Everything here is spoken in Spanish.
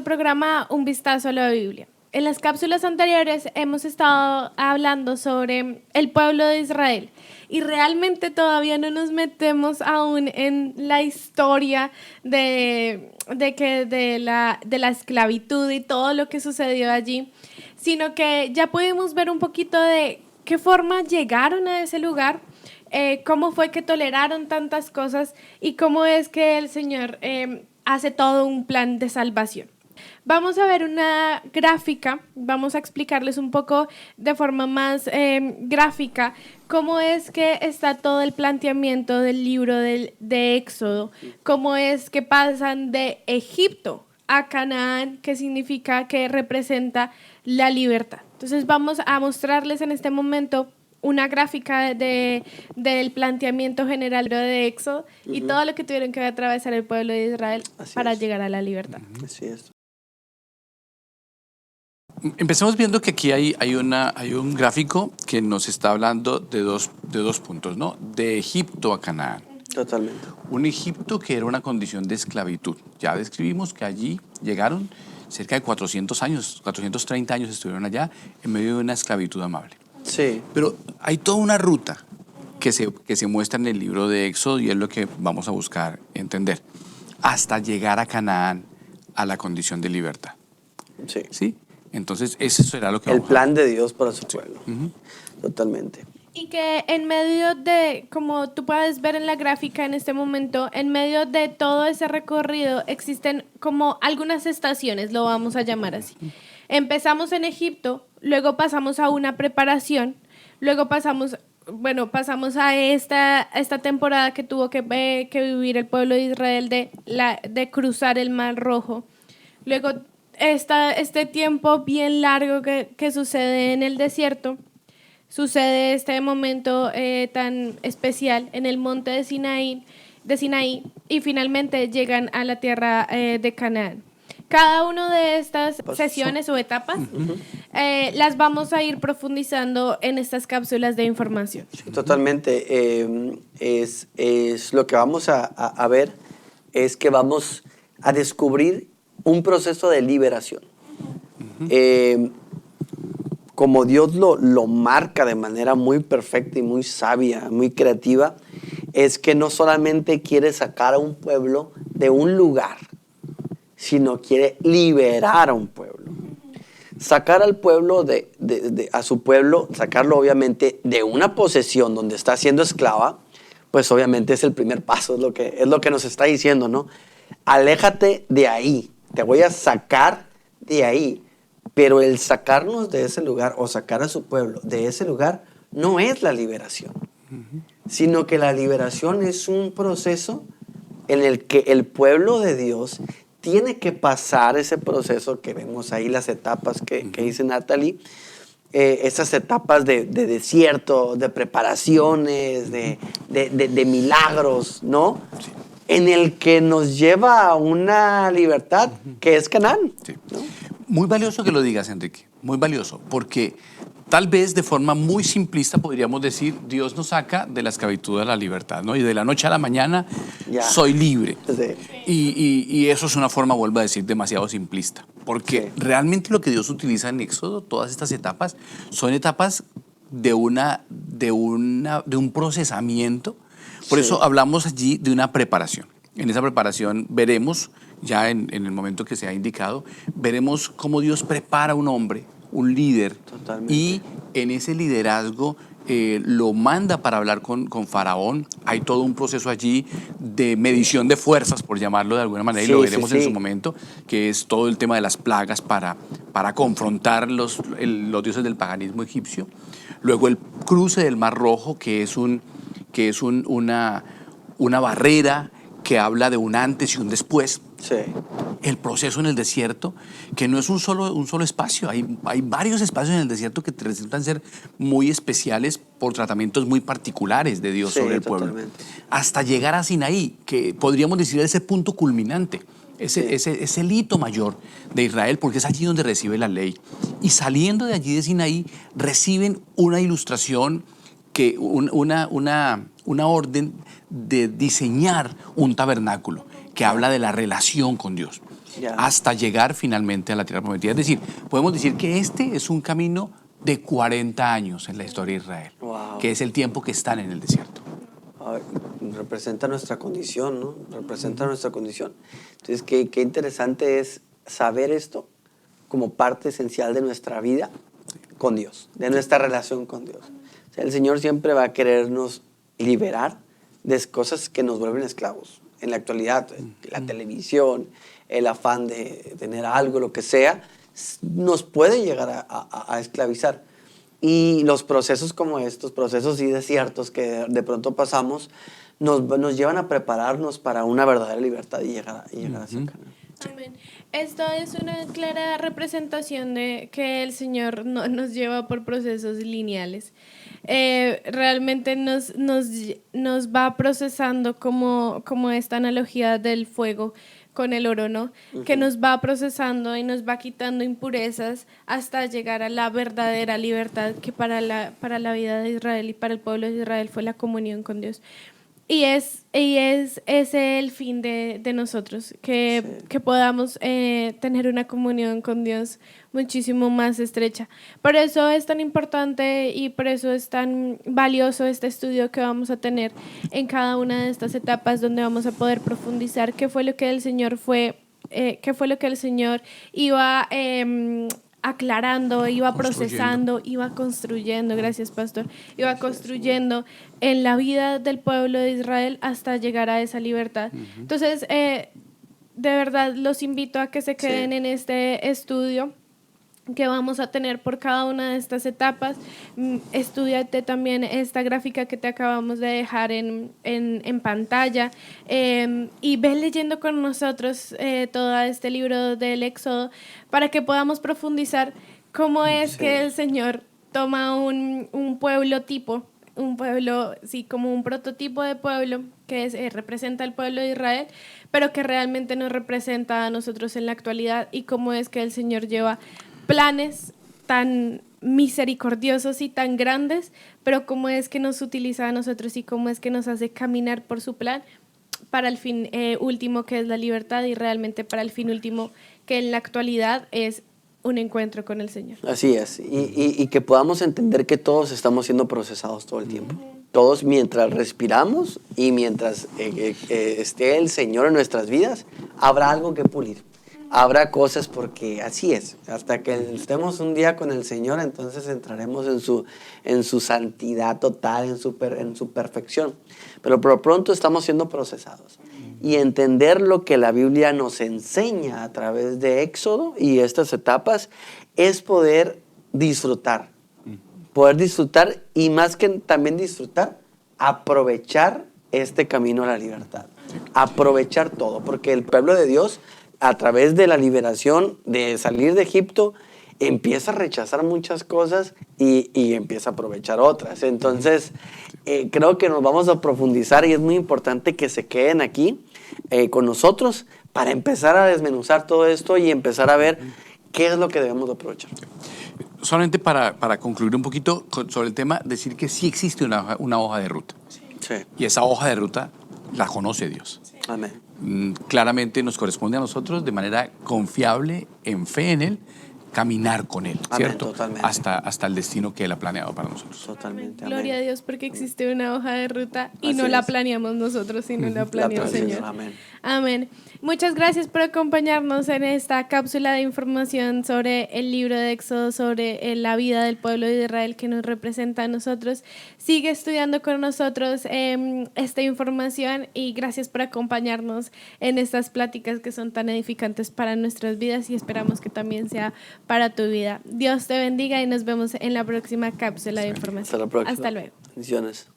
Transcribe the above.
nuestro programa Un Vistazo a la Biblia. En las cápsulas anteriores hemos estado hablando sobre el pueblo de Israel y realmente todavía no nos metemos aún en la historia de la esclavitud y todo lo que sucedió allí, sino que ya podemos ver un poquito de qué forma llegaron a ese lugar, cómo fue que toleraron tantas cosas y cómo es que el Señor hace todo un plan de salvación. Vamos a ver una gráfica, vamos a explicarles un poco de forma más gráfica cómo es que está todo el planteamiento del libro de Éxodo, cómo es que pasan de Egipto a Canaán, que significa, que representa la libertad. Entonces vamos a mostrarles en este momento una gráfica del planteamiento general de Éxodo y todo lo que tuvieron que atravesar el pueblo de Israel para llegar a la libertad. Así es. Empecemos viendo que aquí hay un gráfico que nos está hablando de dos puntos, ¿no? De Egipto a Canaán. Totalmente. Un Egipto que era una condición de esclavitud. Ya describimos que allí llegaron cerca de 400 años, 430 años estuvieron allá en medio de una esclavitud amable. Sí. Pero hay toda una ruta que se muestra en el libro de Éxodo y es lo que vamos a buscar entender, hasta llegar a Canaán, a la condición de libertad. Sí. ¿Sí? Entonces, eso será lo que el vamos plan de Dios para su pueblo. Totalmente. Y que en medio de, como tú puedes ver en la gráfica en este momento, en medio de todo ese recorrido existen como algunas estaciones, lo vamos a llamar así. Empezamos en Egipto, luego pasamos a una preparación, luego pasamos a esta temporada que tuvo que vivir el pueblo de Israel de cruzar el Mar Rojo. Luego este tiempo bien largo que sucede en el desierto, sucede este momento tan especial en el monte de Sinaí y finalmente llegan a la tierra de Canaán. Cada una de estas sesiones o etapas las vamos a ir profundizando en estas cápsulas de información. Sí, totalmente. Es lo que vamos a ver, es que vamos a descubrir un proceso de liberación. Como Dios lo marca de manera muy perfecta y muy sabia, muy creativa, es que no solamente quiere sacar a un pueblo de un lugar, sino quiere liberar a un pueblo. Sacar al pueblo a su pueblo, sacarlo obviamente de una posesión donde está siendo esclava, pues obviamente es el primer paso, es lo que nos está diciendo, ¿no? Aléjate de ahí, te voy a sacar de ahí. Pero el sacarnos de ese lugar o sacar a su pueblo de ese lugar no es la liberación, sino que la liberación es un proceso en el que el pueblo de Dios tiene que pasar ese proceso que vemos ahí, las etapas que dice Natalie, esas etapas de desierto, de preparaciones, de milagros, ¿no? Sí. En el que nos lleva a una libertad que es Canaán. Sí. ¿No? Muy valioso que lo digas, Enrique, muy valioso, porque tal vez de forma muy simplista podríamos decir, Dios nos saca de la esclavitud a la libertad, ¿no? Y de la noche a la mañana soy libre. Sí. Y eso es una forma, vuelvo a decir, demasiado simplista, porque realmente lo que Dios utiliza en Éxodo, todas estas etapas, son etapas de un procesamiento. Por eso hablamos allí de una preparación. En esa preparación veremos, ya en el momento que se ha indicado, veremos cómo Dios prepara a un hombre, un líder. Totalmente. Y en ese liderazgo lo manda para hablar con Faraón. Hay todo un proceso allí de medición de fuerzas, por llamarlo de alguna manera, y lo veremos en su momento, que es todo el tema de las plagas para confrontar los dioses del paganismo egipcio. Luego el cruce del Mar Rojo, que es una barrera que habla de un antes y un después. Sí. El proceso en el desierto, que no es un solo espacio, hay varios espacios en el desierto que resultan ser muy especiales por tratamientos muy particulares de Dios sobre el pueblo. Hasta llegar a Sinaí, que podríamos decir ese punto culminante, es el hito mayor de Israel, porque es allí donde recibe la ley. Y saliendo de allí de Sinaí, reciben una ilustración, una orden de diseñar un tabernáculo que habla de la relación con Dios. hasta llegar finalmente a la tierra prometida. Es decir, podemos decir que este es un camino de 40 años en la historia de Israel, que es el tiempo que están en el desierto. Representa nuestra condición, ¿no? Representa nuestra condición. Entonces, qué interesante es saber esto como parte esencial de nuestra vida con Dios, de nuestra relación con Dios. O sea, el Señor siempre va a querernos liberar de cosas que nos vuelven esclavos. En la actualidad, la televisión, el afán de tener algo, lo que sea, nos puede llegar a esclavizar. Y los procesos como estos, procesos y desiertos que de pronto pasamos, nos llevan a prepararnos para una verdadera libertad y llegar a ese camino. Amén. Esto es una clara representación de que el Señor no nos lleva por procesos lineales. Realmente nos va procesando como esta analogía del fuego con el oro, ¿no? Que nos va procesando y nos va quitando impurezas hasta llegar a la verdadera libertad que para la vida de Israel y para el pueblo de Israel fue la comunión con Dios. Y es ese el fin de nosotros, que podamos tener una comunión con Dios muchísimo más estrecha. Por eso es tan importante y por eso es tan valioso este estudio que vamos a tener en cada una de estas etapas, donde vamos a poder profundizar qué fue lo que el Señor iba aclarando, iba procesando, iba construyendo, gracias pastor, iba construyendo en la vida del pueblo de Israel hasta llegar a esa libertad. Entonces, de verdad los invito a que se queden en este estudio que vamos a tener por cada una de estas etapas. Estúdiate también esta gráfica que te acabamos de dejar en pantalla, y ve leyendo con nosotros todo este libro del Éxodo para que podamos profundizar cómo es que el Señor toma un pueblo tipo, un pueblo, sí, como un prototipo de pueblo que representa al pueblo de Israel, pero que realmente nos representa a nosotros en la actualidad, y cómo es que el Señor lleva planes tan misericordiosos y tan grandes, pero cómo es que nos utiliza a nosotros y cómo es que nos hace caminar por su plan para el fin último, que es la libertad, y realmente para el fin último, que en la actualidad es un encuentro con el Señor. Así es, y que podamos entender que todos estamos siendo procesados todo el tiempo. Todos, mientras respiramos y mientras esté el Señor en nuestras vidas, habrá algo que pulir. Habrá cosas, porque así es. Hasta que estemos un día con el Señor, entonces entraremos en su santidad total, en su perfección. Pero por lo pronto estamos siendo procesados. Y entender lo que la Biblia nos enseña a través de Éxodo y estas etapas es poder disfrutar. Poder disfrutar, y más que también disfrutar, aprovechar este camino a la libertad. Aprovechar todo, porque el pueblo de Dios, a través de la liberación, de salir de Egipto, empieza a rechazar muchas cosas y empieza a aprovechar otras. Entonces, creo que nos vamos a profundizar, y es muy importante que se queden aquí con nosotros para empezar a desmenuzar todo esto y empezar a ver qué es lo que debemos de aprovechar. Solamente para concluir un poquito sobre el tema, decir que sí existe una hoja de ruta. Sí. Y esa hoja de ruta la conoce Dios. Amén. Claramente nos corresponde a nosotros, de manera confiable, en fe en Él, caminar con Él, ¿cierto? Totalmente. Hasta el destino que Él ha planeado para nosotros. Totalmente. Gloria a Dios, porque existe una hoja de ruta y Así no la es. planeamos nosotros, sino la planeó el Señor. Amén. Amén. Muchas gracias por acompañarnos en esta cápsula de información sobre el libro de Éxodo, sobre la vida del pueblo de Israel que nos representa a nosotros. Sigue estudiando con nosotros esta información, y gracias por acompañarnos en estas pláticas que son tan edificantes para nuestras vidas, y esperamos que también sea para tu vida. Dios te bendiga y nos vemos en la próxima cápsula de información. Hasta la próxima. Hasta luego. Bendiciones.